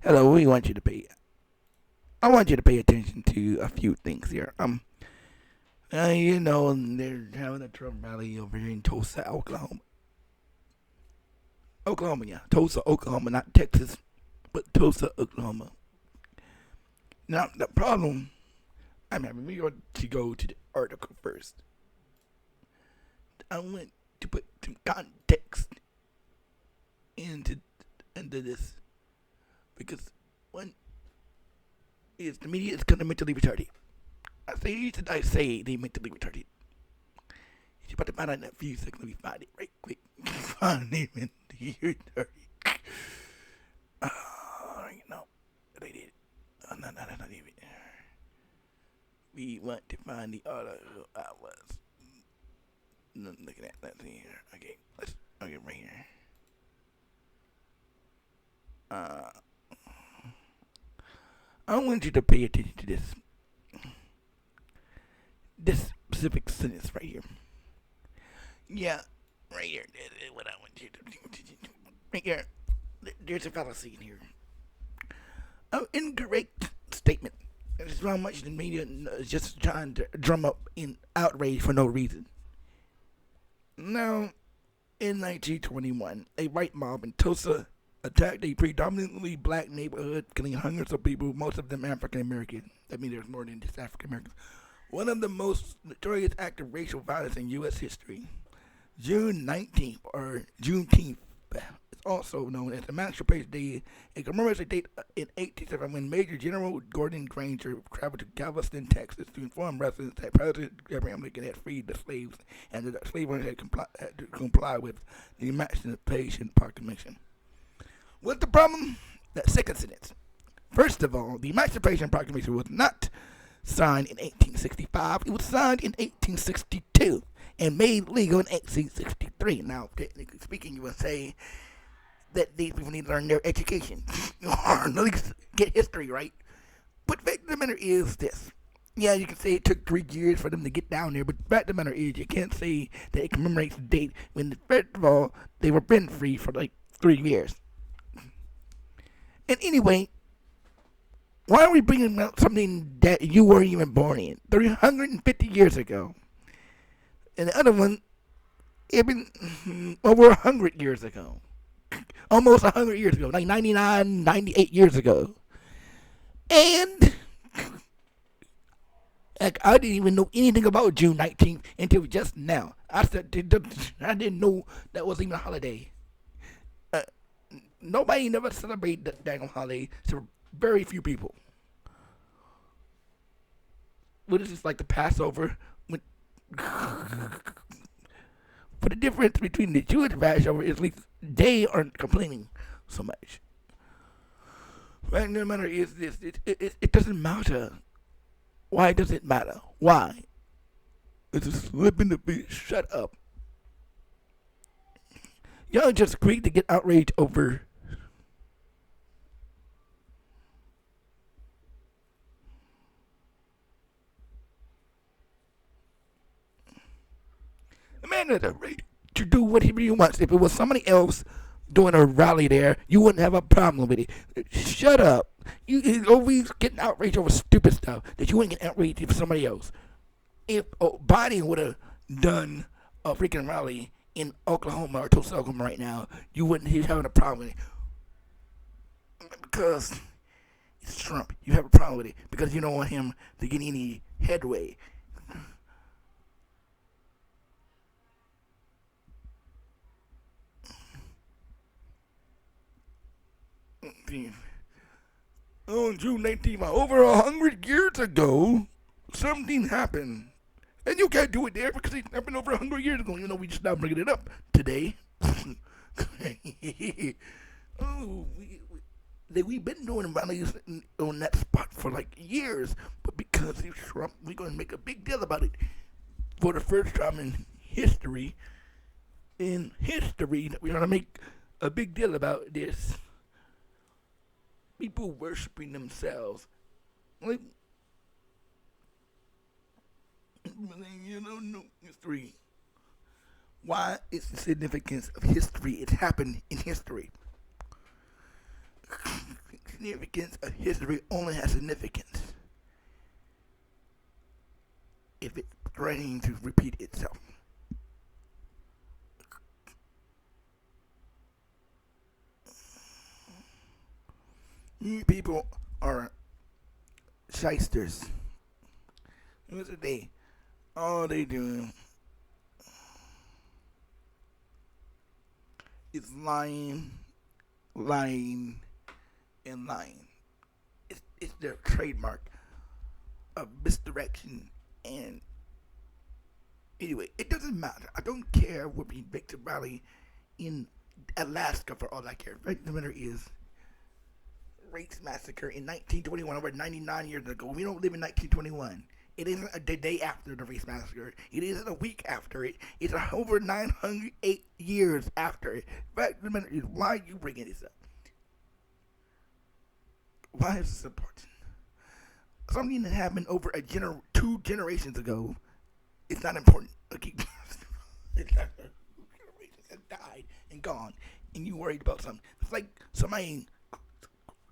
Hello, we want you to pay. I want you to pay attention to a few things here. They're having a Trump rally over here in Tulsa, Oklahoma. Oklahoma, yeah, Tulsa, Oklahoma, not Texas, but Tulsa, Oklahoma. Now the problem, I'm having me to go to the article first. I want to put some context into this because one is the media is kind of mentally retarded. I say they mentally retarded. You about to find out in a few seconds. Let me find it right quick. Find it mentally retarded. No, they did. No, not even. We want to find the article I was looking at. Let's see here. Okay, right here. Uh, I want you to pay attention to this specific sentence right here. Yeah, right here. That's what I want you to do. Right here. There's a fallacy in here. An incorrect statement. It's how much the media is just trying to drum up in outrage for no reason. Now, in 1921, a white mob in Tulsa attacked a predominantly black neighborhood, killing hundreds of people, most of them African American. That means there's more than just African Americans. One of the most notorious acts of racial violence in U.S. history. June 19th, or Juneteenth, is also known as Emancipation Day. It commemorates a date in 1807 when Major General Gordon Granger traveled to Galveston, Texas to inform residents that President Abraham Lincoln had freed the slaves and that slavery had to comply with the Emancipation Proclamation. What's the problem? That second sentence. First of all, the Emancipation Proclamation was not signed in 1865. It was signed in 1862 and made legal in 1863. Now, technically speaking, you would say that these people need to learn their education or at least get history right. But the fact of the matter is this. Yeah, you can say it took 3 years for them to get down there, but the fact of the matter is you can't say that it commemorates the date when, first of all, they were been free for like 3 years. And anyway, why are we bringing out something that you weren't even born in? 350 years ago. And the other one, even over 100 years ago. Almost 100 years ago. Like 99, 98 years ago. And like, I didn't even know anything about June 19th until just now. I didn't know that was even a holiday. Nobody never celebrated that dang holiday, so very few people. What is this, like the Passover? When, but the difference between the Jewish Passover is at least they aren't complaining so much. Right, no matter is this, it doesn't matter. Why does it matter? Why? It's a slip in the face. Shut up. Y'all just agreed to get outraged over. The man has a right to do whatever he wants. If it was somebody else doing a rally there, you wouldn't have a problem with it. Shut up. You always getting outraged over stupid stuff that you wouldn't get outraged for somebody else. If Biden would have done a freaking rally in Oklahoma or Tulsa, Oklahoma right now, you wouldn't be having a problem with it. Because it's Trump. You have a problem with it because you don't want him to get any headway. On June 19th, over 100 years ago, something happened. And you can't do it there because it happened over 100 years ago. You know, we just now bringing it up today. Oh, we've been doing rallies on that spot for like years. But because he's Trump, we're going to make a big deal about it. For the first time in history, that we're going to make a big deal about this. People worshiping themselves. Like, no history. Why is the significance of history? It happened in history. significance of history only has significance if it's threatening to repeat itself. You people are shysters. What's the day? All they doing is lying, lying, and lying. It's their trademark of misdirection. And anyway, it doesn't matter. I don't care what being Victor Valley in Alaska for all I care. The fact of the matter is, race massacre in 1921, over 99 years ago. We don't live in 1921. It isn't a day after the race massacre. It isn't a week after it. It's over 908 years after it. The fact of the matter is, why are you bringing this up? Why is this important? Something that happened over 2 generations ago is not important. Okay, it's not, generations have died and gone, and you worried about something. It's like somebody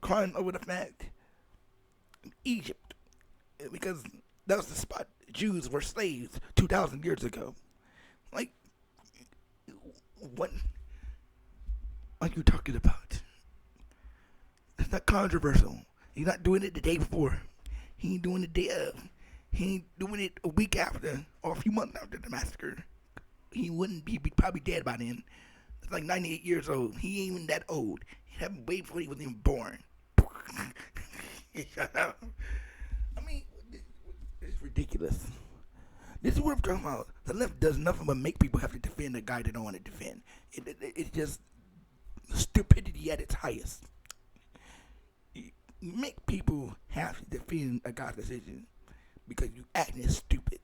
crying over the fact in Egypt, because that was the spot Jews were slaves 2,000 years ago. Like, what are you talking about? It's not controversial. He's not doing it the day before. He ain't doing it the day of. He ain't doing it a week after or a few months after the massacre. He wouldn't be probably dead by then. It's like 98 years old. He ain't even that old. He happened way before he was even born. Shut up. I mean, it's ridiculous. This is what I'm talking about. The left does nothing but make people have to defend a guy they don't want to defend. It's just stupidity at its highest. You make people have to defend a guy's decision because you acting stupid.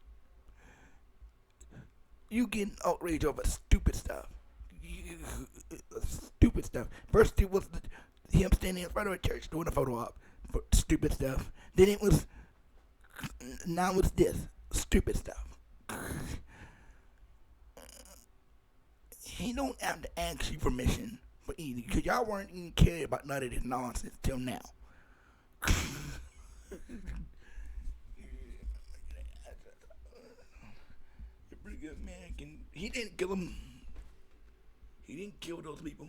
You getting outraged over stupid stuff. Stupid stuff. First it was him standing in front of a church doing a photo op for stupid stuff. Then it was, now it's this stupid stuff. He don't have to ask you permission for anything because y'all weren't even caring about none of this nonsense till now. A pretty good man. He didn't kill him. He didn't kill those people.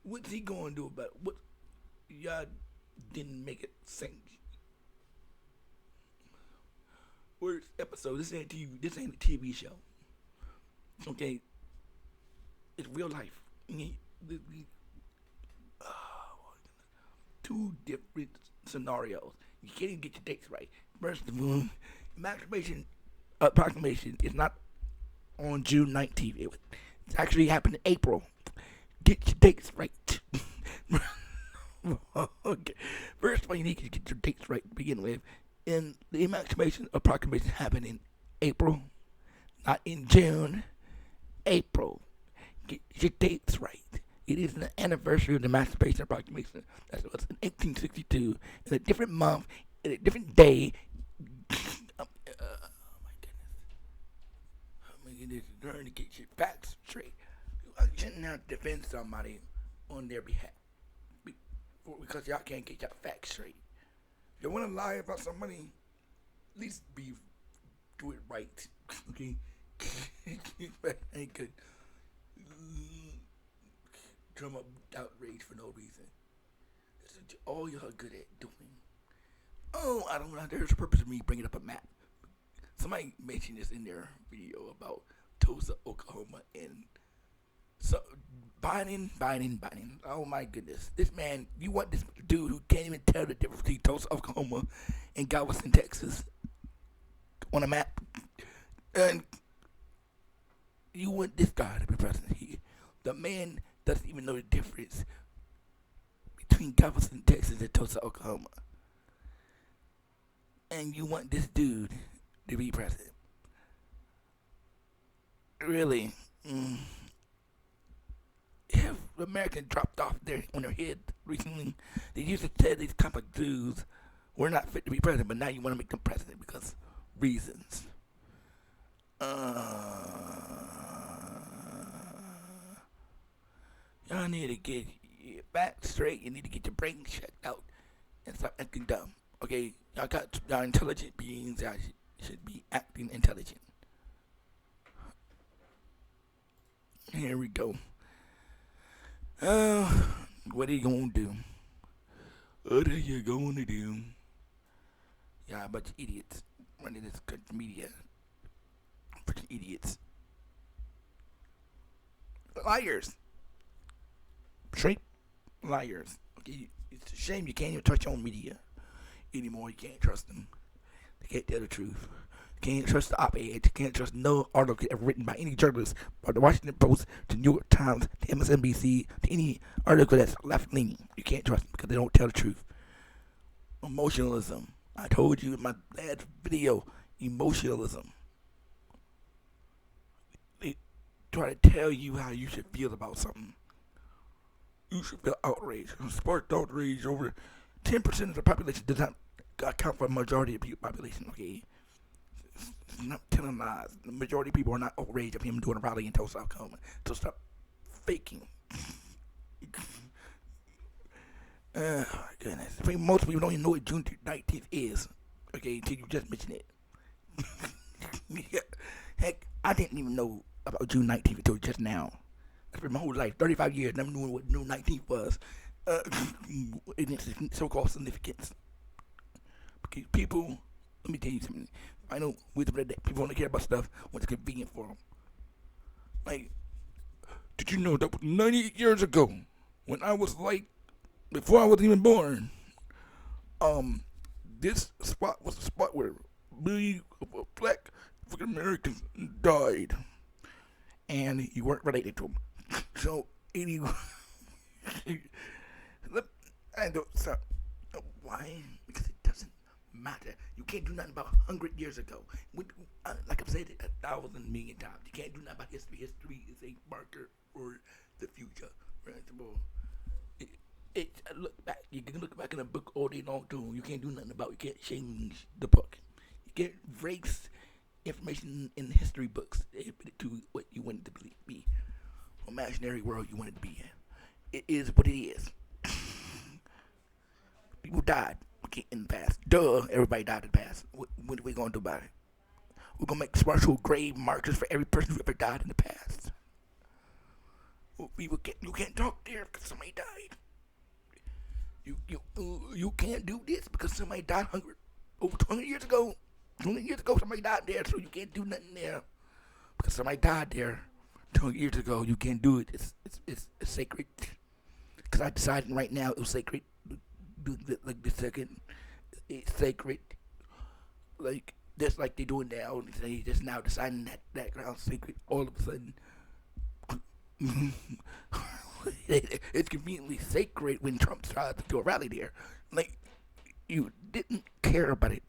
What's he gonna do about it? What? Y'all didn't make it sing. Where's episode? This ain't TV. This ain't a TV show. Okay, it's real life. Two different scenarios. You can't even get your dates right. First of all, proclamation is not on June 19th. It's actually happened in April. Get your dates right. Okay. First of all, you need to get your dates right to begin with. And the Emancipation Proclamation happened in April, not in June. April. Get your dates right. It is the anniversary of the Emancipation Proclamation. That was in 1862. In a different month, in a different day. Oh my goodness. Learn to get your facts straight. You shouldn't have to defend somebody on their behalf because y'all can't get your facts straight. If you want to lie about somebody, at least do it right. Okay? Ain't good. Drum up outrage for no reason. This is all y'all good at doing. Oh, I don't know. There's a purpose of me bringing up a map. Somebody mentioned this in their video about Tulsa, Oklahoma, and so Biden. Oh my goodness. This man, you want this dude who can't even tell the difference between Tulsa, Oklahoma, and Galveston, Texas on a map. And you want this guy to be president here. The man doesn't even know the difference between Galveston, Texas, and Tulsa, Oklahoma. And you want this dude to be president. Really? If Americans dropped off on their head recently, they used to tell these type of dudes we're not fit to be president, but now you want to make them president because reasons. Y'all need to get your back straight. You need to get your brain checked out and stop acting dumb. Okay, y'all intelligent beings. Y'all should be acting intelligent. Here we go. Uh, what are you gonna do? What are you gonna do? Yeah, a bunch of idiots running this good media. Bunch of idiots. Liars. Straight liars. Okay, it's a shame you can't even trust your own media anymore. You can't trust them. They can't tell the truth. You can't trust the op-ed. You can't trust no article ever written by any journalist, from the Washington Post to New York Times to MSNBC to any article that's left-leaning. You can't trust them because they don't tell the truth. Emotionalism. I told you in my last video. Emotionalism. They try to tell you how you should feel about something. You should feel outraged. Sparked outrage over 10% of the population does not account for a majority of the population, okay? It's not telling lies. The majority of people are not outraged of him doing a rally in Tulsa, Oklahoma. So stop faking. My goodness. I think most people don't even know what June 19th is, okay, until you just mention it. Heck, I didn't even know about June 19th until just now. That's been my whole life, 35 years, never knew what June 19th was. In its so-called significance. Because people, let me tell you something. I know wisdom of the day. People only care about stuff when it's convenient for them. Like, did you know that 98 years ago, when I was like, before I was even born, this spot was the spot where millions of black African Americans died, and you weren't related to them. So anyway, I don't. So, why? Because it doesn't matter. You can't do nothing about 100 years ago. Like I've said it 1,000 million times. You can't do nothing about history. History is a marker for the future. Right? Look back. You can look back in a book all day long too. You can't do nothing about it. You can't change the book. You can't erase information in history books to what you want it to be. Imaginary world you want it to be in. It is what it is. People died in the past. Duh, everybody died in the past. What are we going to do about it? We're going to make special grave markers for every person who ever died in the past. You can't talk there because somebody died. You can't do this because somebody died over 20 years ago. 20 years ago somebody died there, so you can't do nothing there. Because somebody died there 20 years ago, you can't do it. It's sacred. Because I decided right now it was sacred. Like the second, it's sacred. Like just like they doing now, they just now deciding that ground's sacred. All of a sudden, it's conveniently sacred when Trump tried to do a rally there. Like you didn't care about it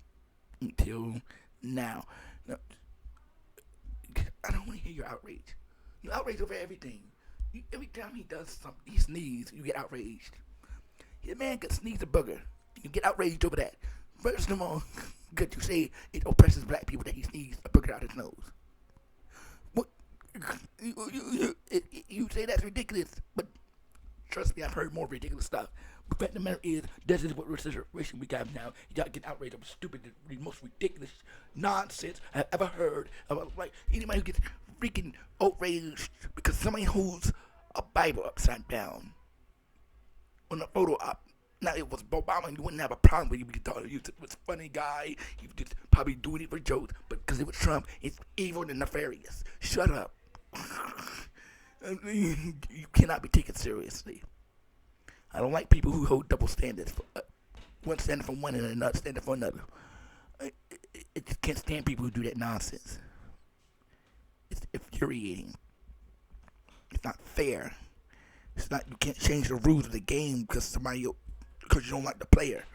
until now. I don't want to hear your outrage. You outrage over everything. Every time he does something, he sneezes, you get outraged. The man can sneeze a booger. You get outraged over that. First of all, could you say it oppresses black people that he sneezed a booger out his nose? What? You say that's ridiculous, but trust me, I've heard more ridiculous stuff. The fact of the matter is, this is what situation we got now. Y'all get outraged over stupid, the most ridiculous nonsense I've ever heard. About, like, anybody who gets freaking outraged because somebody holds a Bible upside down on a photo op. Now, it was Obama, and you wouldn't have a problem with it. You thought he was a funny guy. He was just probably doing it for jokes. But because it was Trump, it's evil and nefarious. Shut up. You cannot be taken seriously. I don't like people who hold double standards. One standard for one and another standard for another. I just can't stand people who do that nonsense. It's infuriating. It's not fair. It's not, you can't change the rules of the game because you don't like the player.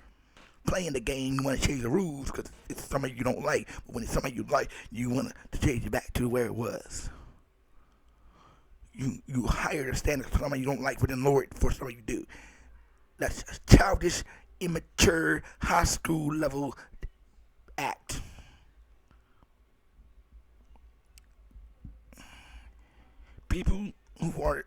Playing the game, you want to change the rules because it's somebody you don't like. But when it's somebody you like, you want to change it back to where it was. You hire the standards for somebody you don't like, but then lower it for somebody you do. That's a childish, immature, high school level act. People who are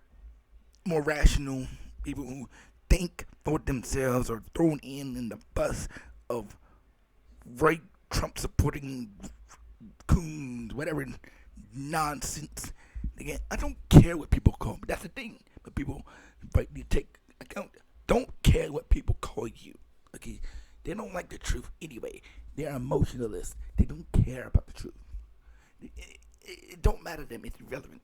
more rational people who think for themselves are thrown in the bus of right Trump supporting coons, whatever nonsense. Again, I don't care what people call me. That's the thing. But people, but you take account. Don't care what people call you. Okay, they don't like the truth anyway. They're emotionalists. They don't care about the truth. It don't matter to them. It's irrelevant.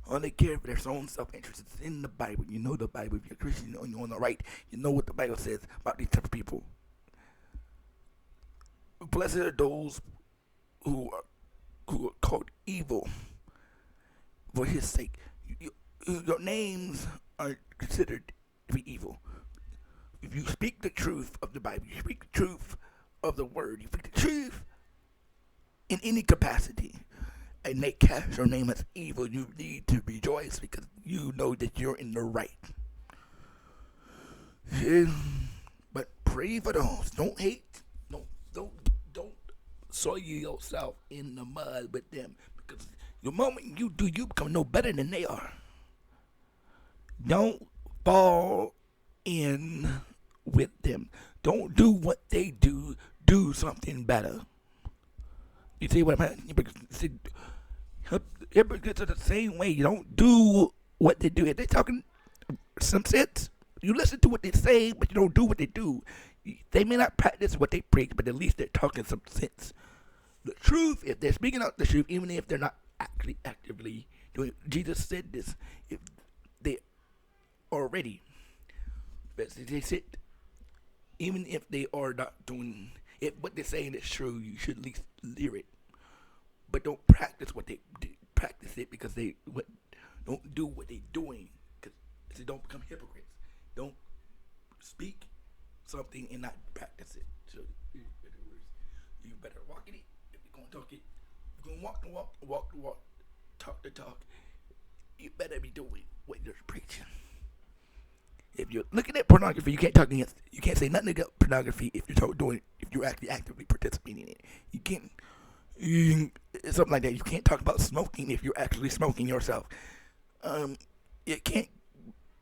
All they care for their own self-interest. It's in the Bible. You know the Bible. If you're a Christian, you're on the right. You know what the Bible says about these type of people. Blessed are those who are called evil for his sake. Your names are considered to be evil. If you speak the truth of the Bible, you speak the truth of the word, you speak the truth in any capacity, and they cast your name as evil, you need to rejoice because you know that you're in the right. Yeah. But pray for those. Don't hate. Don't soil yourself in the mud with them, because the moment you do, you become no better than they are. Don't fall in with them. Don't do what they do. Do something better. You see what I'm saying? Hypocrites are the same way. You don't do what they do. If they're talking some sense, you listen to what they say, but you don't do what they do. They may not practice what they preach, but at least they're talking some sense. The truth, if they're speaking out the truth, even if they're not actually actively doing it. Jesus said this. If they already, they said, even if they are not doing, if what they're saying is true, you should at least hear it. But don't practice what they do. Practice it because don't do what they're doing. Because they don't become hypocrites. Don't speak something and not practice it. So, in other words, you better walk in it. If you're going to talk it, if you're going to walk the walk, talk the talk, you better be doing what you're preaching. If you're looking at pornography, you can't talk against it. You can't say nothing about pornography if you're actually actively participating in it. You can't. Something like that. You can't talk about smoking if you're actually smoking yourself. You can't.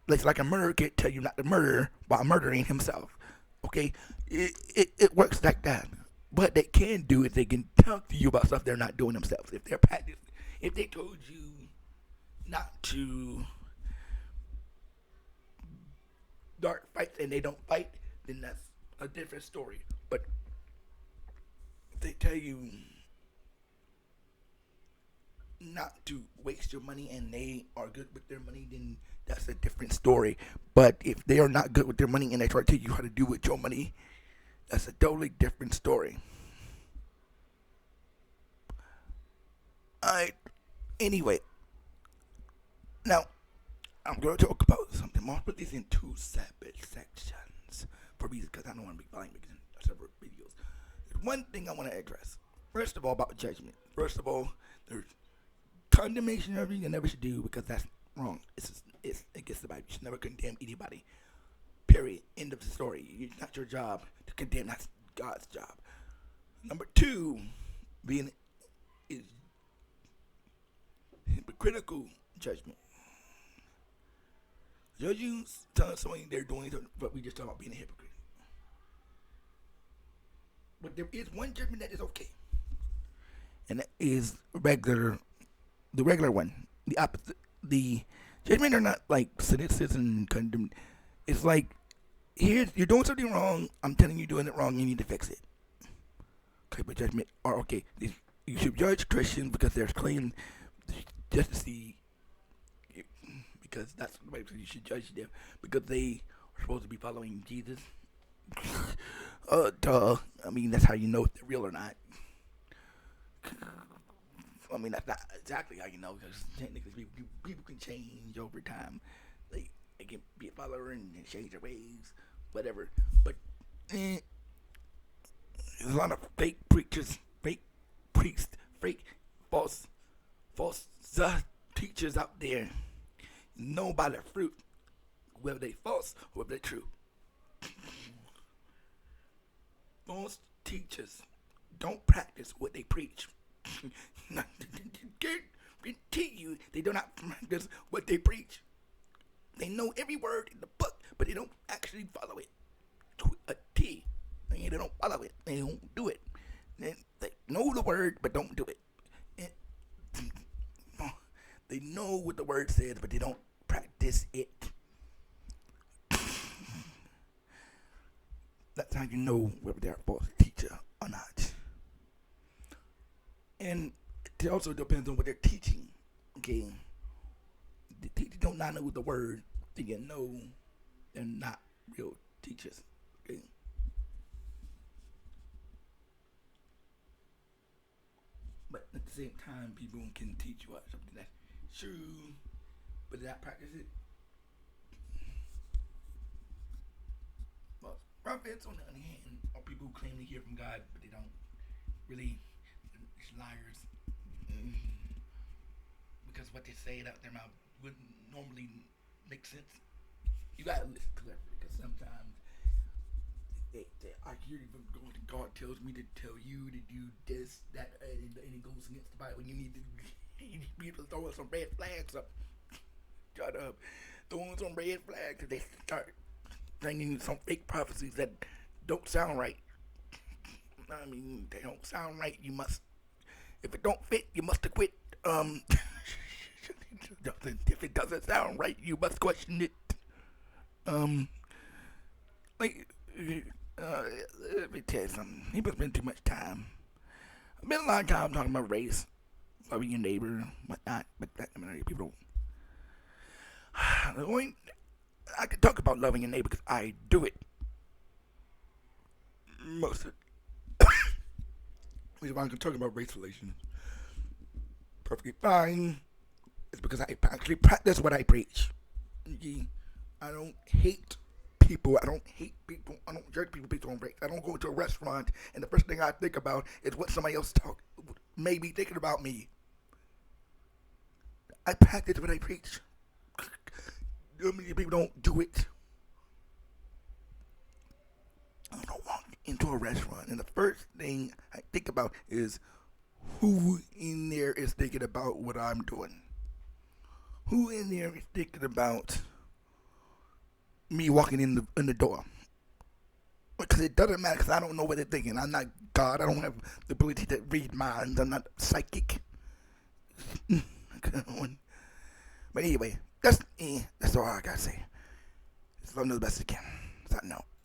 Like a murderer can't tell you not to murder while murdering himself. Okay, it works like that. What they can do is they can talk to you about stuff they're not doing themselves. If they're practicing, if they told you not to start fights and they don't fight, then that's a different story. But if they tell you not to waste your money and they are good with their money, then that's a different story. But if they are not good with their money and they try to tell you how to do with your money, that's a totally different story. Anyway, now I'm going to talk about something. I'm going to put these in two separate sections for reasons because I don't want to be buying separate videos. There's one thing I want to address. First of all, about judgment. First of all, there's condemnation of you never should do because that's wrong. It's against the Bible. You should never condemn anybody. Period. End of the story. It's not your job to condemn. That's God's job. Number two, being is hypocritical judgment. Judging something they're doing, but we just talk about being a hypocrite. But there is one judgment that is okay, and that is the regular one. The opposite. The judgment are not like cynicism and condemn. It's like, you're doing something wrong. I'm telling you doing it wrong. You need to fix it. Okay, but judgment are okay. You should judge Christians because they're clean. Just to see, because that's the way you should judge them because they are supposed to be following Jesus. Duh. I mean, that's how you know if they're real or not. I mean, that's not exactly how you know, because technically people can change over time. They can be a follower and change their ways, whatever. But there's a lot of fake preachers, fake priests, fake false teachers out there. Know by their fruit whether they false or whether they true. Most teachers don't practice what they preach. Guarantee you they do not practice what they preach. They know every word in the book, but they don't actually follow it to a T. They don't follow it. They don't do it. They know the word, but don't do it. And they know what the word says, but they don't practice it. That's how you know whether they're a false teacher or not. And it also depends on what they're teaching. Okay, the teachers don't not know the word, then you know they're not real teachers. Okay. But at the same time, people can teach you something that's true, but not practice it. Well, prophets, on the other hand, are people who claim to hear from God, but they don't really. It's liars. Because what they say out their mouth wouldn't normally make sense. You gotta listen carefully, because sometimes I hear you from God tells me to tell you to do this, that, and it goes against the Bible. You need to throw some red flags up. Shut up. Throwing some red flags, they start bringing some fake prophecies that don't sound right. I mean, they don't sound right. You must, if it don't fit, you must quit. If it doesn't sound right, you must question it. Let me tell you something. People spend too much time. I spent a lot of time talking about race, loving your neighbor, whatnot, but people don't. I can talk about loving your neighbor because I do it. Most of it. If I can talk about race relations, perfectly fine. It's because I actually practice what I preach. I don't hate people. I don't hate people. I don't judge people based on race. I don't go to a restaurant and the first thing I think about is what somebody else may be thinking about me. I practice what I preach. Many people don't do it. I don't walk into a restaurant and the first thing I think about is who in there is thinking about what I'm doing. Who in there is thinking about me walking in the door? Because it doesn't matter, because I don't know what they're thinking. I'm not God. I don't have the ability to read minds. I'm not psychic. But anyway, that's all I gotta say. As long as the best I can. So I know.